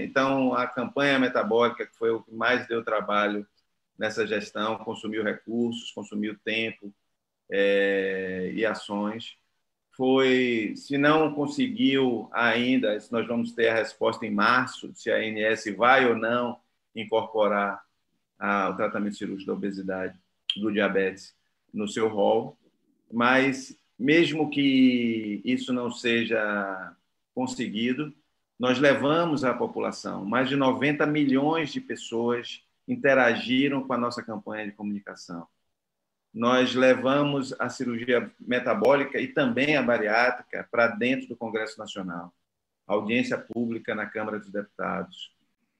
Então, a campanha metabólica, que foi o que mais deu trabalho nessa gestão, consumiu recursos, consumiu tempo e ações. Se não conseguiu ainda, se nós vamos ter a resposta em março, se a ANS vai ou não incorporar o tratamento cirúrgico da obesidade, do diabetes, no seu rol, mas mesmo que isso não seja conseguido, nós levamos à população, mais de 90 milhões de pessoas interagiram com a nossa campanha de comunicação. Nós levamos a cirurgia metabólica e também a bariátrica para dentro do Congresso Nacional. Audiência pública na Câmara dos Deputados,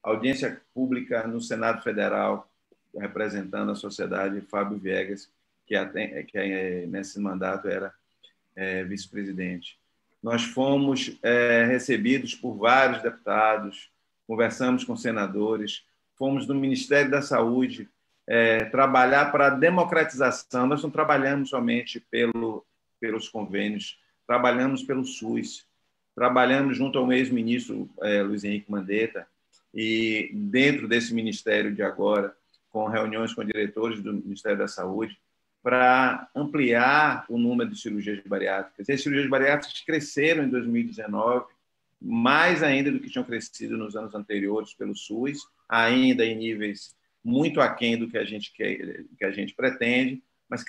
audiência pública no Senado Federal, representando a sociedade, Fábio Viegas, que nesse mandato era vice-presidente. Nós fomos recebidos por vários deputados, conversamos com senadores, fomos no Ministério da Saúde trabalhar para a democratização. Nós não trabalhamos somente pelos convênios, trabalhamos pelo SUS, trabalhamos junto ao ex-ministro Luiz Henrique Mandetta, e dentro desse ministério de agora, com reuniões com diretores do Ministério da Saúde, para ampliar o número de cirurgias bariátricas. E as cirurgias bariátricas cresceram em 2019, mais ainda do que tinham crescido nos anos anteriores pelo SUS, ainda em níveis muito aquém do que a gente pretende, mas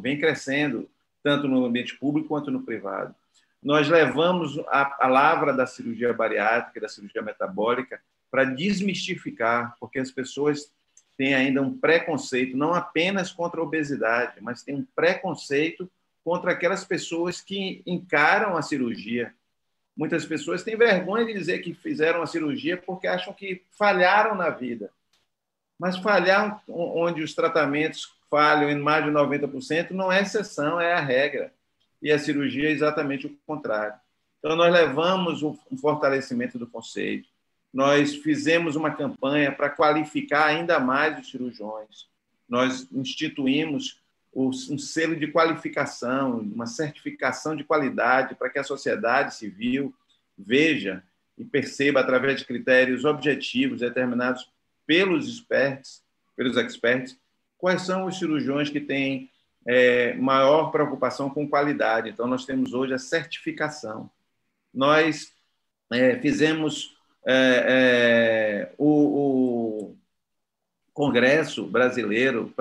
vem crescendo, tanto no ambiente público quanto no privado. Nós levamos a palavra da cirurgia bariátrica, da cirurgia metabólica, para desmistificar, porque as pessoas têm ainda um preconceito, não apenas contra a obesidade, mas tem um preconceito contra aquelas pessoas que encaram a cirurgia. Muitas pessoas têm vergonha de dizer que fizeram a cirurgia porque acham que falharam na vida. Mas falhar onde os tratamentos falham em mais de 90% não é exceção, é a regra. E a cirurgia é exatamente o contrário. Então, nós levamos um fortalecimento do conceito, nós fizemos uma campanha para qualificar ainda mais os cirurgiões, nós instituímos um selo de qualificação, uma certificação de qualidade para que a sociedade civil veja e perceba, através de critérios objetivos determinados pelos experts, quais são os cirurgiões que têm maior preocupação com qualidade. Então, nós temos hoje a certificação. Nós fizemos o Congresso Brasileiro,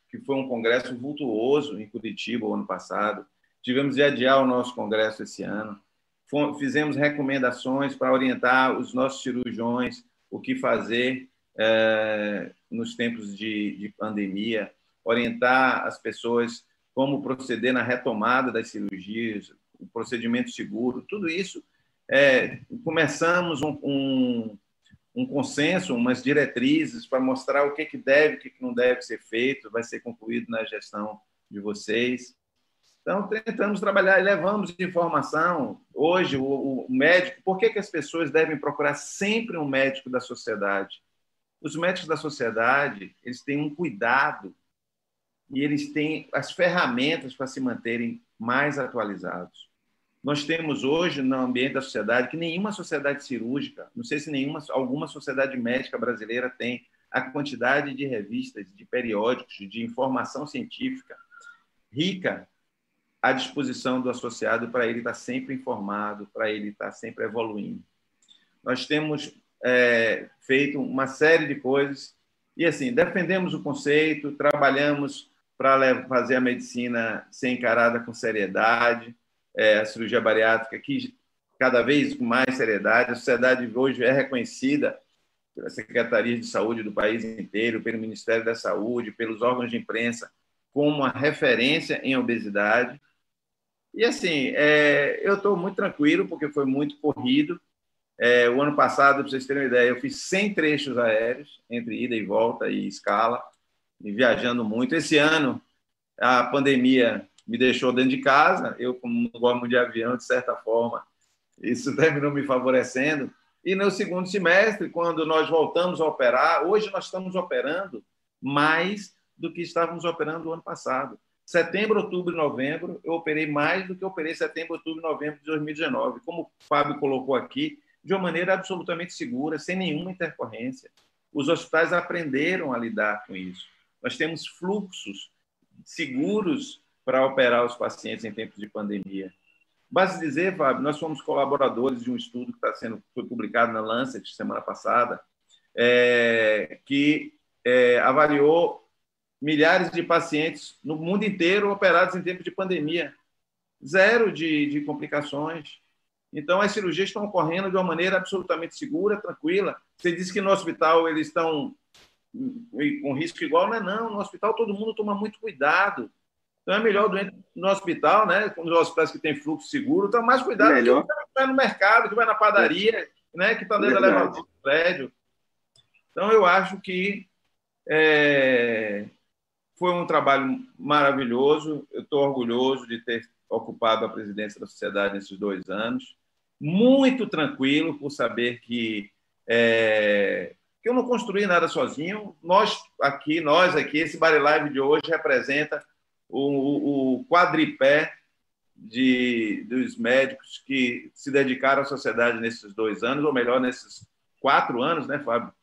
que foi um congresso vultuoso em Curitiba, o ano passado. Tivemos de adiar o nosso congresso esse ano. Fizemos recomendações para orientar os nossos cirurgiões o que fazer nos tempos de pandemia, orientar as pessoas como proceder na retomada das cirurgias, o procedimento seguro, tudo isso. Começamos um consenso, umas diretrizes para mostrar o que deve, o que não deve ser feito, vai ser concluído na gestão de vocês. Então, tentamos trabalhar e levamos informação. Hoje, o médico, por que as pessoas devem procurar sempre um médico da sociedade? Os médicos da sociedade, eles têm um cuidado e eles têm as ferramentas para se manterem mais atualizados. Nós temos hoje, no ambiente da sociedade, que nenhuma sociedade cirúrgica, não sei se alguma sociedade médica brasileira tem a quantidade de revistas, de periódicos, de informação científica rica à disposição do associado para ele estar sempre informado, para ele estar sempre evoluindo. Nós temos feito uma série de coisas e, assim, defendemos o conceito, trabalhamos para fazer a medicina ser encarada com seriedade, a cirurgia bariátrica que cada vez com mais seriedade. A sociedade hoje é reconhecida pela Secretaria de Saúde do país inteiro, pelo Ministério da Saúde, pelos órgãos de imprensa, como uma referência em obesidade. E, assim, eu estou muito tranquilo, porque foi muito corrido. O ano passado, para vocês terem uma ideia, eu fiz 100 trechos aéreos, entre ida e volta e escala, e viajando muito. Esse ano, a pandemia me deixou dentro de casa. Eu, como não gosto muito de avião, de certa forma, isso terminou me favorecendo. E no segundo semestre, quando nós voltamos a operar, hoje nós estamos operando mais do que estávamos operando no ano passado. Setembro, outubro e novembro, eu operei mais do que eu operei setembro, outubro e novembro de 2019. Como o Fábio colocou aqui, de uma maneira absolutamente segura, sem nenhuma intercorrência. Os hospitais aprenderam a lidar com isso. Nós temos fluxos seguros para operar os pacientes em tempos de pandemia. Basta dizer, Fábio, nós fomos colaboradores de um estudo que foi publicado na Lancet semana passada, que avaliou milhares de pacientes no mundo inteiro operados em tempos de pandemia. Zero de complicações. Então, as cirurgias estão ocorrendo de uma maneira absolutamente segura, tranquila. Você disse que no hospital eles estão com risco igual, não. No hospital todo mundo toma muito cuidado. Então, é melhor o doente no hospital, né? Nos hospitais que tem fluxo seguro, então mais cuidado melhor. Que vai no mercado, que vai na padaria, né? Que está dentro da elevador do prédio. Então, eu acho que foi um trabalho maravilhoso. Eu estou orgulhoso de ter ocupado a presidência da sociedade nesses 2 anos. Muito tranquilo por saber que eu não construí nada sozinho. Nós aqui, esse Bari Live de hoje representa o quadripé dos médicos que se dedicaram à sociedade nesses 2 anos, ou melhor, nesses 4 anos, né, Fábio?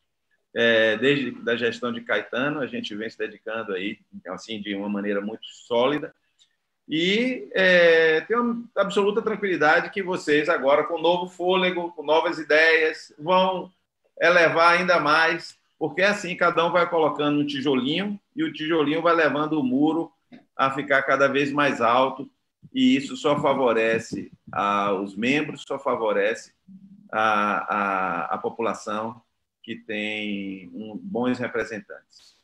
Desde a gestão de Caetano, a gente vem se dedicando aí, assim, de uma maneira muito sólida. E tenho uma absoluta tranquilidade que vocês agora, com novo fôlego, com novas ideias, vão elevar ainda mais, porque assim cada um vai colocando um tijolinho e o tijolinho vai levando o muro a ficar cada vez mais alto, e isso só favorece os membros, só favorece a população que tem bons representantes.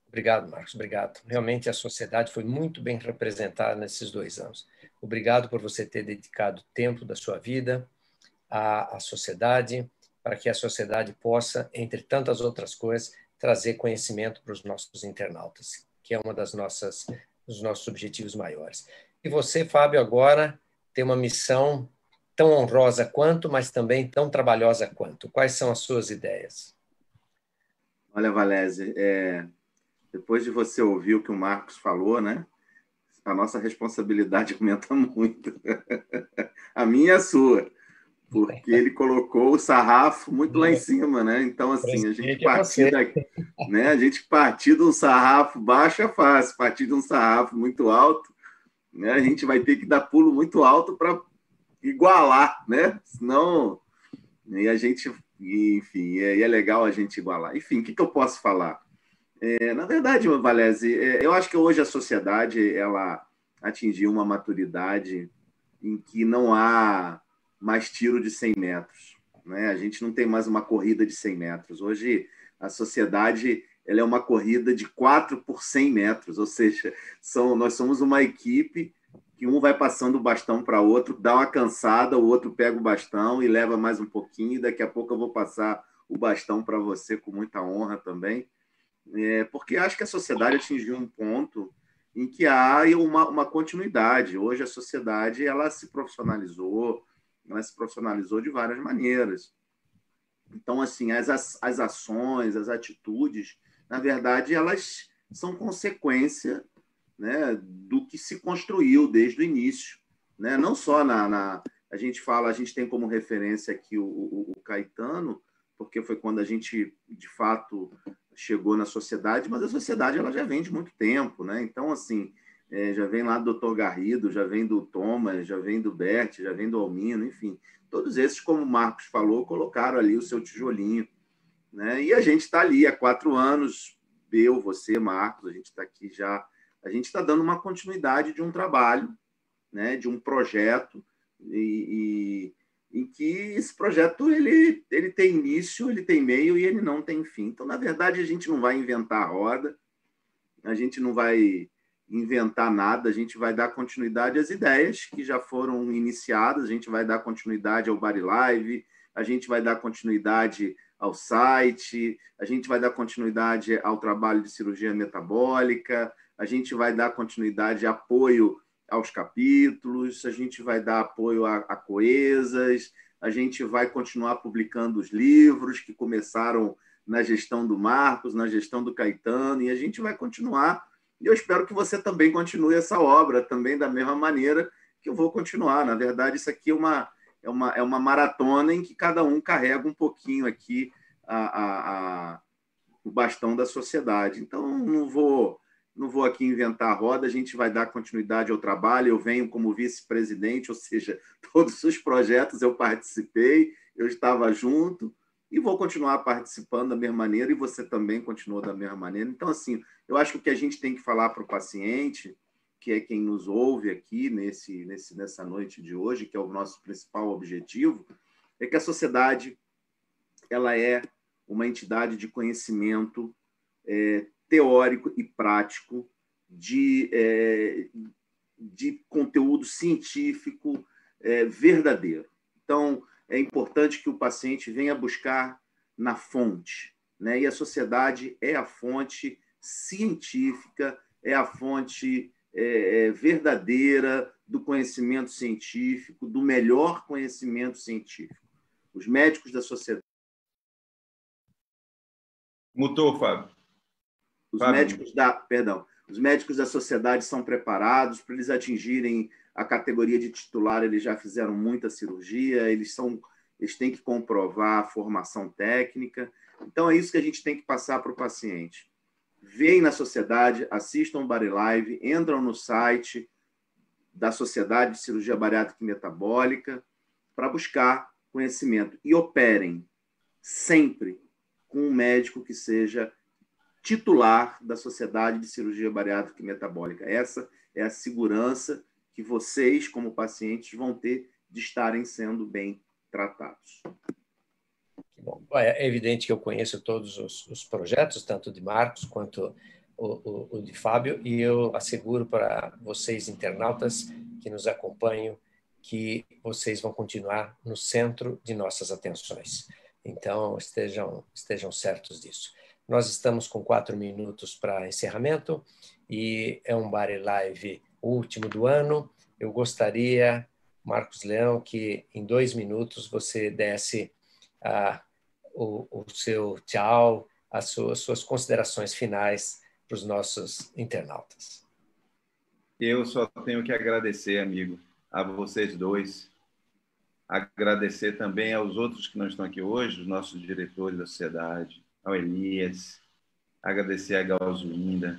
Obrigado, Marcos, obrigado. Realmente a sociedade foi muito bem representada nesses 2 anos. Obrigado por você ter dedicado tempo da sua vida à sociedade para que a sociedade possa, entre tantas outras coisas, trazer conhecimento para os nossos internautas, que é uma dos nossos objetivos maiores. E você, Fábio, agora tem uma missão tão honrosa quanto, mas também tão trabalhosa quanto. Quais são as suas ideias? Olha, Valese, depois de você ouvir o que o Marcos falou, né? A nossa responsabilidade aumenta muito. A minha e a sua, porque ele colocou o sarrafo muito lá em cima, né? Então, assim, a gente partir daqui, né? A gente partir de um sarrafo baixo é fácil, partir de um sarrafo muito alto, né? A gente vai ter que dar pulo muito alto para igualar, né? Senão, e a gente, enfim, é legal a gente igualar. Enfim, o que eu posso falar? Na verdade, Valese, eu acho que hoje a sociedade ela atingiu uma maturidade em que não há mais tiro de 100 metros. Né? A gente não tem mais uma corrida de 100 metros. Hoje, a sociedade ela é uma corrida de 4 por 100 metros, ou seja, nós somos uma equipe que um vai passando o bastão para o outro, dá uma cansada, o outro pega o bastão e leva mais um pouquinho, e daqui a pouco eu vou passar o bastão para você com muita honra também. Porque acho que a sociedade atingiu um ponto em que há uma continuidade. Hoje a sociedade ela se profissionalizou de várias maneiras. Então, assim, as ações, as atitudes, na verdade, elas são consequência, né, do que se construiu desde o início. Né? Não só a gente tem como referência aqui o Caetano, porque foi quando a gente, de fato, chegou na sociedade, mas a sociedade ela já vem de muito tempo, né? Então, assim, já vem lá do Dr. Garrido, já vem do Thomas, já vem do Bert, já vem do Almino, enfim. Todos esses, como o Marcos falou, colocaram ali o seu tijolinho, né? E a gente está ali há 4 anos, eu, você, Marcos, a gente está aqui já, a gente está dando uma continuidade de um trabalho, né? De um projeto, em que esse projeto ele tem início, ele tem meio e ele não tem fim. Então, na verdade, a gente não vai inventar a roda, a gente não vai inventar nada, a gente vai dar continuidade às ideias que já foram iniciadas, a gente vai dar continuidade ao Body Live, a gente vai dar continuidade ao site, a gente vai dar continuidade ao trabalho de cirurgia metabólica, a gente vai dar continuidade, apoio aos capítulos, a gente vai dar apoio a coesas, a gente vai continuar publicando os livros que começaram na gestão do Marcos, na gestão do Caetano, e a gente vai continuar. E eu espero que você também continue essa obra, também da mesma maneira que eu vou continuar. Na verdade, isso aqui é uma maratona em que cada um carrega um pouquinho aqui o bastão da sociedade. Então, não vou aqui inventar a roda, a gente vai dar continuidade ao trabalho. Eu venho como vice-presidente, ou seja, todos os projetos eu participei, eu estava junto e vou continuar participando da mesma maneira e você também continuou da mesma maneira. Então, assim, eu acho que o que a gente tem que falar para o paciente, que é quem nos ouve aqui nessa noite de hoje, que é o nosso principal objetivo, é que a sociedade ela é uma entidade de conhecimento teórico e prático de conteúdo científico verdadeiro. Então, é importante que o paciente venha buscar na fonte, né? E a sociedade é a fonte científica, é a fonte verdadeira do conhecimento científico, do melhor conhecimento científico. Os médicos da sociedade... Mutou, Fábio. Os médicos da sociedade são preparados para eles atingirem a categoria de titular, eles já fizeram muita cirurgia, eles têm que comprovar a formação técnica. Então, é isso que a gente tem que passar para o paciente. Vêm na sociedade, assistam o Body Live, entram no site da Sociedade de Cirurgia Bariátrica e Metabólica para buscar conhecimento e operem sempre com um médico que seja titular da Sociedade de Cirurgia Bariátrica e Metabólica. Essa é a segurança que vocês, como pacientes, vão ter de estarem sendo bem tratados. Bom, é evidente que eu conheço todos os projetos, tanto de Marcos quanto o de Fábio, e eu asseguro para vocês, internautas que nos acompanham, que vocês vão continuar no centro de nossas atenções. Então, estejam certos disso. Nós estamos com 4 minutos para encerramento e é um Bari Live último do ano. Eu gostaria, Marcos Leão, que em 2 minutos você desse o seu tchau, as suas considerações finais para os nossos internautas. Eu só tenho que agradecer, amigo, a vocês dois. Agradecer também aos outros que não estão aqui hoje, os nossos diretores da sociedade, ao Elias, agradecer a Galzuinda,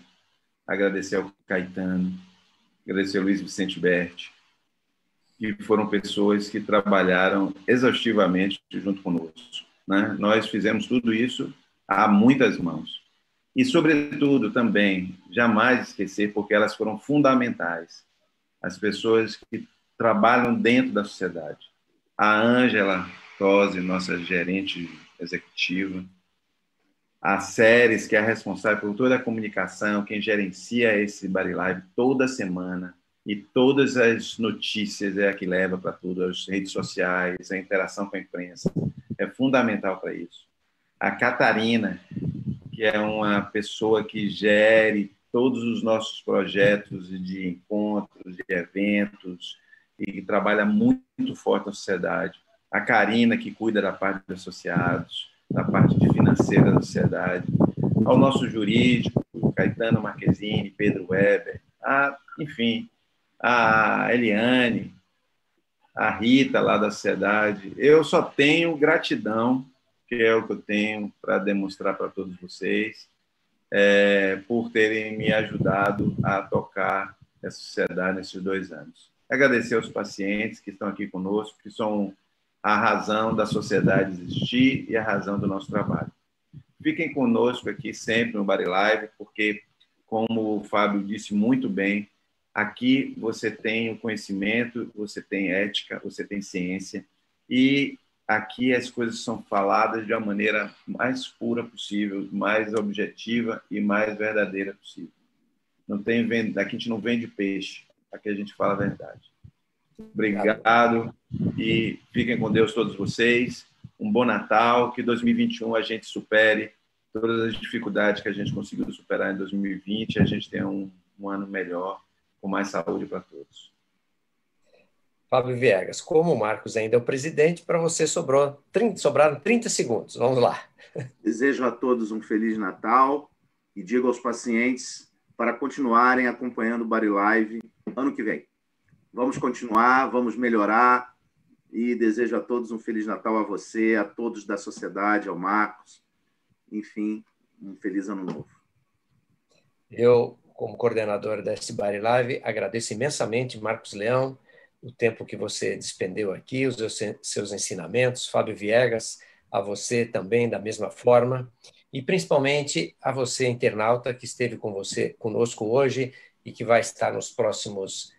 agradecer ao Caetano, agradecer ao Luiz Vicente Berti, que foram pessoas que trabalharam exaustivamente junto conosco, né? Nós fizemos tudo isso a muitas mãos. E, sobretudo, também, jamais esquecer, porque elas foram fundamentais, as pessoas que trabalham dentro da sociedade. A Ângela Tosi, nossa gerente executiva, a Séries, que é a responsável por toda a comunicação, quem gerencia esse Bari Live toda semana, e todas as notícias é a que leva para tudo, as redes sociais, a interação com a imprensa, é fundamental para isso. A Catarina, que é uma pessoa que gere todos os nossos projetos de encontros, de eventos, e que trabalha muito forte na sociedade. A Karina, que cuida da parte dos associados, da parte financeira da sociedade. Ao nosso jurídico, Caetano Marquezine, Pedro Weber, enfim, a Eliane, a Rita, lá da sociedade. Eu só tenho gratidão, que é o que eu tenho para demonstrar para todos vocês, por terem me ajudado a tocar essa sociedade nesses 2 anos. Agradecer aos pacientes que estão aqui conosco, que são a razão da sociedade existir e a razão do nosso trabalho. Fiquem conosco aqui sempre no Bari Live, porque, como o Fábio disse muito bem, aqui você tem o conhecimento, você tem ética, você tem ciência, e aqui as coisas são faladas de uma maneira mais pura possível, mais objetiva e mais verdadeira possível. Aqui a gente não vende peixe, aqui a gente fala a verdade. Obrigado e fiquem com Deus todos vocês. Um bom Natal, que 2021 a gente supere todas as dificuldades que a gente conseguiu superar em 2020 e a gente tenha um ano melhor, com mais saúde para todos. Fábio Viegas, como o Marcos ainda é o presidente, para você sobraram 30 segundos. Vamos lá. Desejo a todos um Feliz Natal e digo aos pacientes para continuarem acompanhando o Bari Live ano que vem. Vamos continuar, vamos melhorar e desejo a todos um Feliz Natal, a você, a todos da sociedade, ao Marcos, enfim, um feliz ano novo. Eu, como coordenador desse Bari Live, agradeço imensamente, Marcos Leão, o tempo que você despendeu aqui, os seus ensinamentos, Fábio Viegas, a você também, da mesma forma, e principalmente a você, internauta, que esteve conosco hoje e que vai estar nos próximos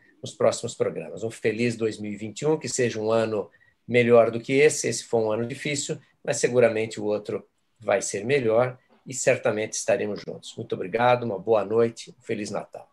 programas. Um feliz 2021, que seja um ano melhor do que esse. Esse foi um ano difícil, mas seguramente o outro vai ser melhor e certamente estaremos juntos. Muito obrigado, uma boa noite, um Feliz Natal.